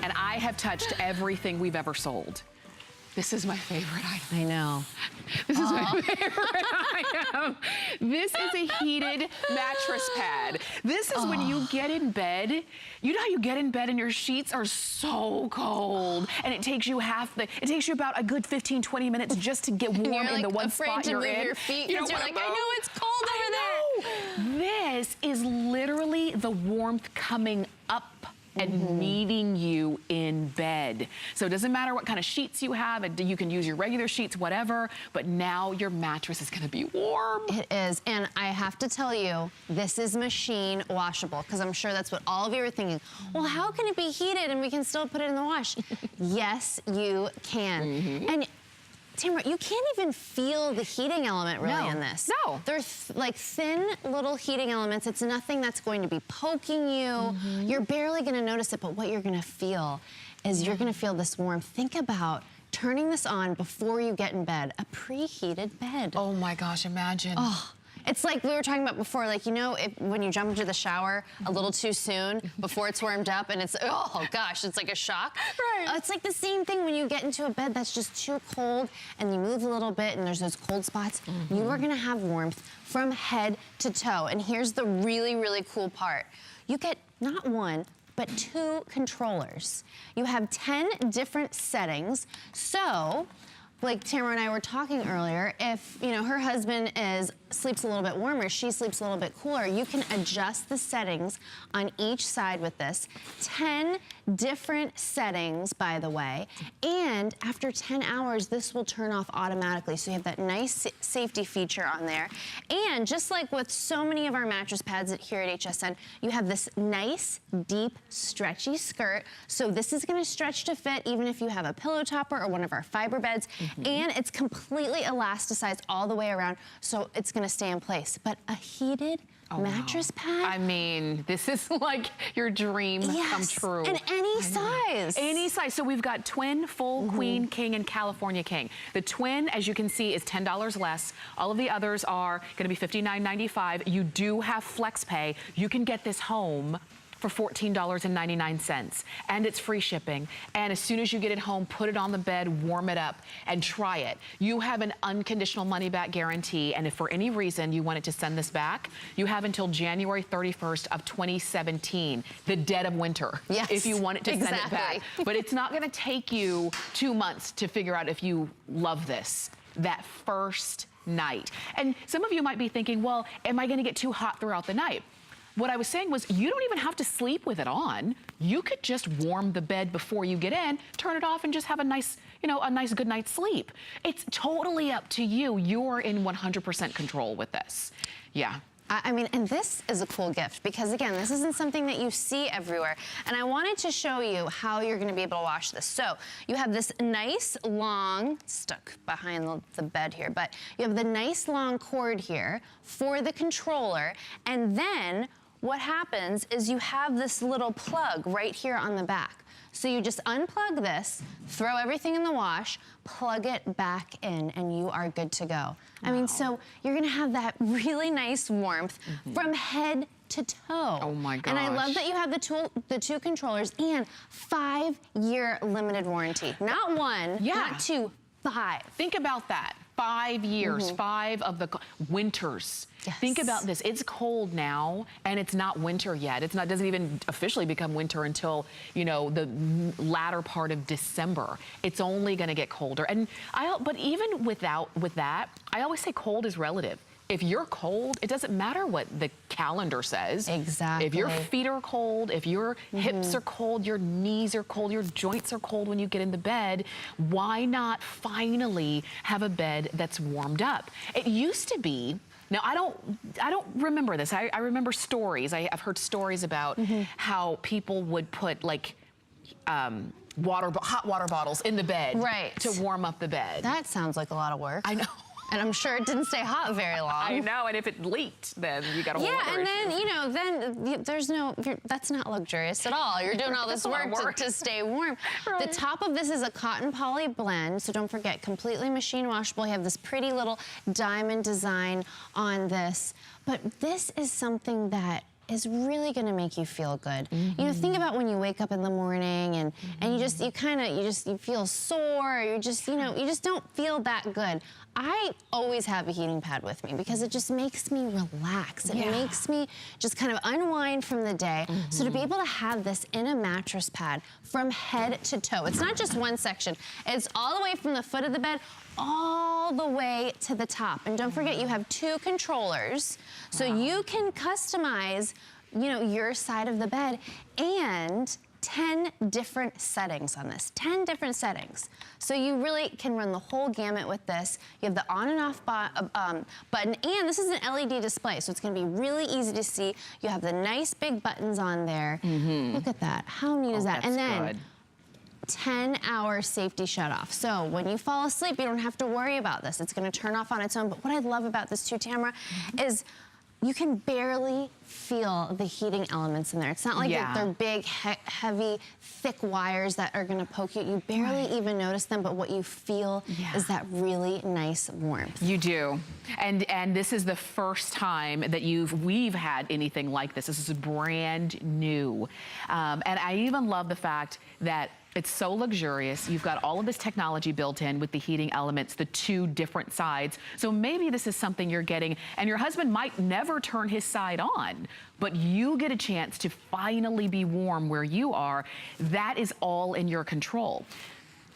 and I have touched everything we've ever sold. This is my favorite item. I know. This is my favorite item. This is a heated mattress pad. This is when you get in bed. You know how you get in bed and your sheets are so cold, and it takes you it takes you about a good 15, 20 minutes just to get warm in the one spot you're in. You're afraid to move your feet because you're like, I know it's cold over there. This is literally the warmth coming up and meeting you in bed. So it doesn't matter what kind of sheets you have, you can use your regular sheets, whatever, but now your mattress is gonna be warm. It is, and I have to tell you, this is machine washable, because I'm sure that's what all of you are thinking. Well, how can it be heated and we can still put it in the wash? Yes, you can. And Tamara, you can't even feel the heating element really in this. No. They're like thin little heating elements. It's nothing that's going to be poking you. You're barely gonna notice it, but what you're gonna feel is you're gonna feel this warmth. Think about turning this on before you get in bed, a preheated bed. Oh my gosh, imagine. Oh. It's like we were talking about before, like, you know, when you jump into the shower a little too soon before it's warmed up and it's, oh gosh, it's like a shock. Right. It's like the same thing when you get into a bed that's just too cold and you move a little bit and there's those cold spots. You are gonna have warmth from head to toe. And here's the really, really cool part. You get not one, but 2 controllers. You have 10 different settings. So, like Tamara and I were talking earlier, if, you know, her husband sleeps a little bit warmer, she sleeps a little bit cooler, you can adjust the settings on each side with this. 10 different settings, by the way, and after 10 hours, this will turn off automatically. So you have that nice safety feature on there. And just like with so many of our mattress pads here at HSN, you have this nice, deep, stretchy skirt. So this is gonna stretch to fit even if you have a pillow topper or one of our fiber beds. And it's completely elasticized all the way around, so it's gonna stay in place. But a heated mattress pad? I mean, this is like your dream come true. And any size. Any size. So we've got twin, full, queen, king, and California king. The twin, as you can see, is $10 less. All of the others are gonna be $59.95. You do have flex pay. You can get this home for $14.99, and it's free shipping. And as soon as you get it home, put it on the bed, warm it up, and try it. You have an unconditional money-back guarantee, and if for any reason you wanted to send this back, you have until January 31st of 2017, the dead of winter, if you wanted to send it back. But it's not gonna take you 2 months to figure out if you love this that first night. And some of you might be thinking, well, am I gonna get too hot throughout the night? What I was saying was, you don't even have to sleep with it on. You could just warm the bed before you get in, turn it off, and just have a nice, you know, a nice good night's sleep. It's totally up to you. You're in 100% control with this. Yeah. I mean, and this is a cool gift because, again, this isn't something that you see everywhere. And I wanted to show you how you're gonna be able to wash this. So you have this nice long, stuck behind the bed here, but you have the nice long cord here for the controller, and then what happens is you have this little plug right here on the back. So you just unplug this, throw everything in the wash, plug it back in, and you are good to go. I mean, so you're gonna have that really nice warmth from head to toe. Oh my gosh. And I love that you have the two controllers and 5-year limited warranty. Not one, not 2, 5. Think about that. 5 years, 5 of the winters. Think about this. It's cold now, and it's not winter yet. It doesn't even officially become winter until, you know, the latter part of December. It's only going to get colder. And but even with that, I always say cold is relative. If you're cold, it doesn't matter what the calendar says. Exactly. If your feet are cold, if your hips are cold, your knees are cold, your joints are cold when you get into bed, why not finally have a bed that's warmed up? It used to be, now I don't remember this. I remember stories. I've heard stories about how people would put like hot water bottles in the bed to warm up the bed. That sounds like a lot of work. I know. And I'm sure it didn't stay hot very long. I know, and if it leaked, then you got a whole other and issue. then, you know, then there's that's not luxurious at all. You're doing all this work to stay warm. The top of this is a cotton poly blend, so don't forget, completely machine washable. You have this pretty little diamond design on this. But this is something that is really gonna make you feel good. You know, think about when you wake up in the morning and you feel sore, or you just don't feel that good. I always have a heating pad with me because it just makes me relax. It makes me just kind of unwind from the day. So to be able to have this in a mattress pad from head to toe, it's not just one section, it's all the way from the foot of the bed all the way to the top. And don't forget, you have 2 controllers, so you can customize, you know, your side of the bed, and 10 different settings on this, 10 different settings. So you really can run the whole gamut with this. You have the on and off button, and this is an LED display, so it's gonna be really easy to see. You have the nice big buttons on there. Look at that, how neat is that? And then, 10-hour safety shut-off. So when you fall asleep, you don't have to worry about this. It's gonna turn off on its own. But what I love about this too, Tamara, is you can barely feel the heating elements in there. It's not like they're big, heavy, thick wires that are gonna poke you. You barely even notice them, but what you feel is that really nice warmth. You do. And this is the first time that we've had anything like this. This is brand new. And I even love the fact that it's so luxurious. You've got all of this technology built in with the heating elements, the 2 different sides. So maybe this is something you're getting, and your husband might never turn his side on, but you get a chance to finally be warm where you are. That is all in your control.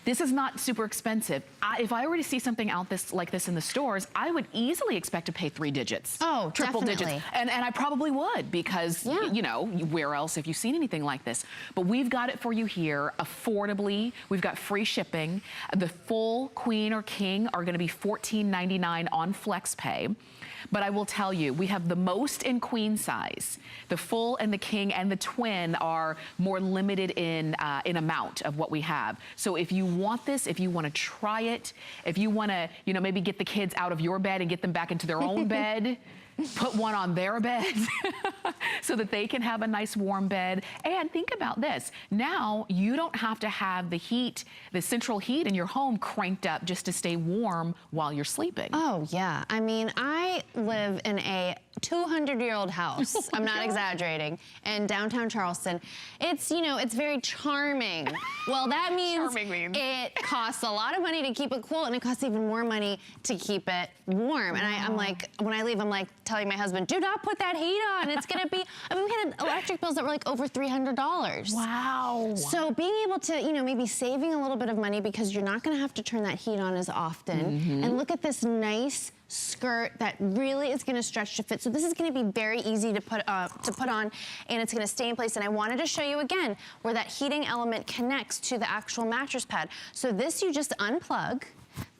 This is not super expensive. If I were to see something like this in the stores, I would easily expect to pay 3 digits. Oh, triple definitely. digits. And I probably would, because, you know, where else have you seen anything like this? But we've got it for you here, affordably. We've got free shipping. The full queen or king are gonna be $14.99 on FlexPay. But I will tell you, we have the most in queen size. The full and the king and the twin are more limited in amount of what we have. So if you want this, if you want to try it, if you want to, you know, maybe get the kids out of your bed and get them back into their own bed, put one on their bed so that they can have a nice warm bed. And think about this. Now you don't have to have the heat, the central heat in your home cranked up just to stay warm while you're sleeping. Oh yeah, I mean, I live in a 200-year-old house. I'm not exaggerating. In downtown Charleston. It's, you know, it's very charming. Well, that means it costs a lot of money to keep it cool, and it costs even more money to keep it warm. And I'm like, when I leave, I'm like telling my husband, do not put that heat on. It's gonna be, I mean, we had electric bills that were like over $300. Wow. So being able to, you know, maybe saving a little bit of money because you're not gonna have to turn that heat on as often. And look at this nice skirt that really is gonna stretch to fit. So this is gonna be very easy to put on, and it's gonna stay in place. And I wanted to show you again where that heating element connects to the actual mattress pad. So this you just unplug,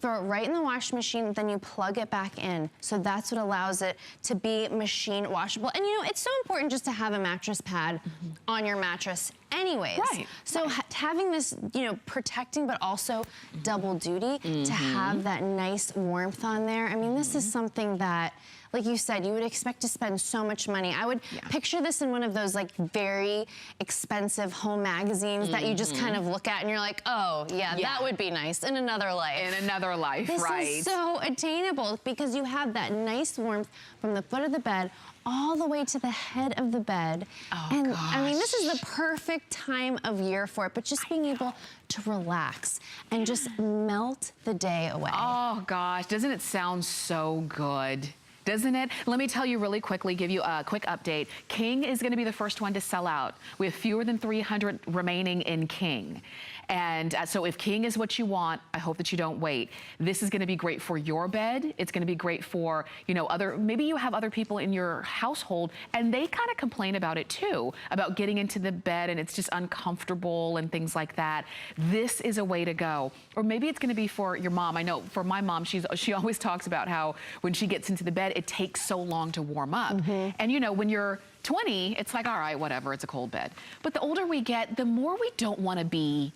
throw it right in the washing machine, then you plug it back in. So that's what allows it to be machine washable. And you know, it's so important just to have a mattress pad on your mattress anyways. Right. So having this, you know, protecting but also double duty to have that nice warmth on there. I mean, this is something that, like you said, you would expect to spend so much money. I would picture this in one of those like very expensive home magazines that you just kind of look at and you're like, oh yeah, that would be nice in another life. In another life, this right. This is so attainable because you have that nice warmth from the foot of the bed all the way to the head of the bed. Oh, and gosh. I mean, this is the perfect time of year for it, but just being able to relax and just melt the day away. Oh gosh, doesn't it sound so good? Doesn't it? Let me tell you really quickly, give you a quick update. King is going to be the first one to sell out. We have fewer than 300 remaining in King. And so if King is what you want, I hope that you don't wait. This is going to be great for your bed. It's going to be great for, you know, maybe you have other people in your household and they kind of complain about it too, about getting into the bed and it's just uncomfortable and things like that. This is a way to go. Or maybe it's going to be for your mom. I know for my mom, she always talks about how when she gets into the bed, it takes so long to warm up. And you know, when you're 20, it's like, all right, whatever, it's a cold bed. But the older we get, the more we don't want to be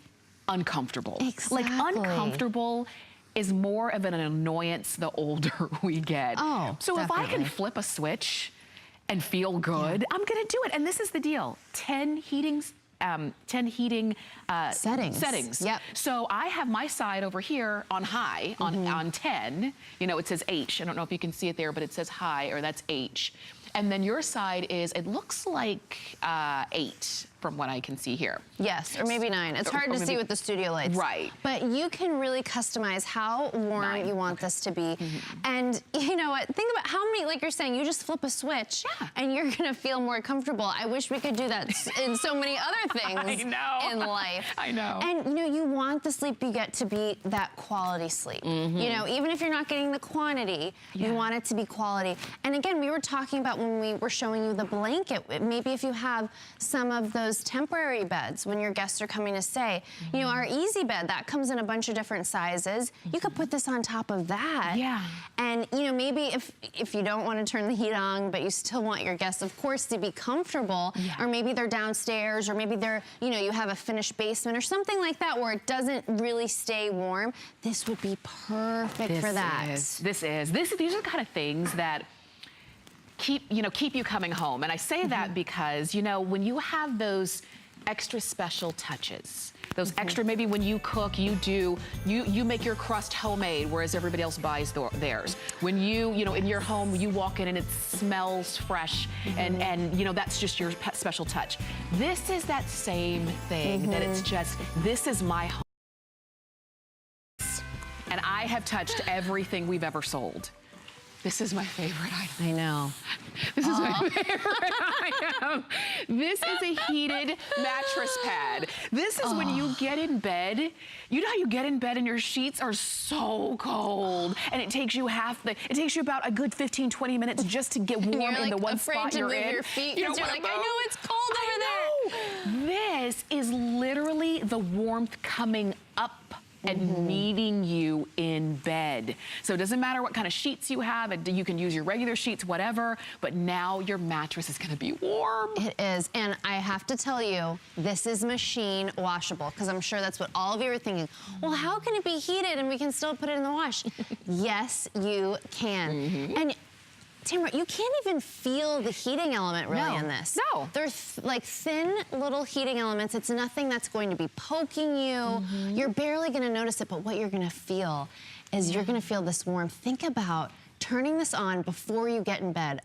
uncomfortable. Exactly. Like uncomfortable is more of an annoyance the older we get. Oh, so definitely. if I can flip a switch and feel good, I'm gonna do it. And this is the deal, 10 heating settings. Yep. So I have my side over here on high, on 10. You know, it says H. I don't know if you can see it there, but it says high, or that's H. And then your side is, it looks like 8 from what I can see here. Yes, or maybe 9. It's hard to see with the studio lights. Right. But you can really customize how warm you want this to be. And you know what? Think about how many, like you're saying, you just flip a switch and you're gonna feel more comfortable. I wish we could do that in so many other things in life. I know. And you know, you want the sleep you get to be that quality sleep. You know, even if you're not getting the quantity, you want it to be quality. And again, we were talking about when we were showing you the blanket, maybe if you have some of those temporary beds when your guests are coming to stay. You know, our easy bed, that comes in a bunch of different sizes. You could put this on top of that. And you know, maybe if you don't want to turn the heat on, but you still want your guests, of course, to be comfortable, or maybe they're downstairs, or maybe they're, you know, you have a finished basement or something like that where it doesn't really stay warm, this would be perfect for that. These are the kind of things that keep you coming home. And I say that because, you know, when you have those extra special touches, those extra, maybe when you cook, you make your crust homemade, whereas everybody else buys theirs. When you know, in your home, you walk in and it smells fresh, and you know, that's just your special touch. This is that same thing, that it's just, this is my home. And I have touched everything we've ever sold. This is my favorite item. I know. This is my favorite item. This is a heated mattress pad. This is when you get in bed. You know how you get in bed and your sheets are so cold, and it takes you it takes you about a good 15, 20 minutes just to get warm in the one spot you're in. You're afraid to move your feet because you're like, I know it's cold over there. This is literally the warmth coming up and meeting you in bed. So it doesn't matter what kind of sheets you have, you can use your regular sheets, whatever, but now your mattress is gonna be warm. It is, and I have to tell you, this is machine washable, because I'm sure that's what all of you are thinking. Well, how can it be heated and we can still put it in the wash? Yes, you can. And Tamara, you can't even feel the heating element really in this. No. They're like thin little heating elements. It's nothing that's going to be poking you. You're barely gonna notice it, but what you're gonna feel is you're gonna feel this warmth. Think about turning this on before you get in bed.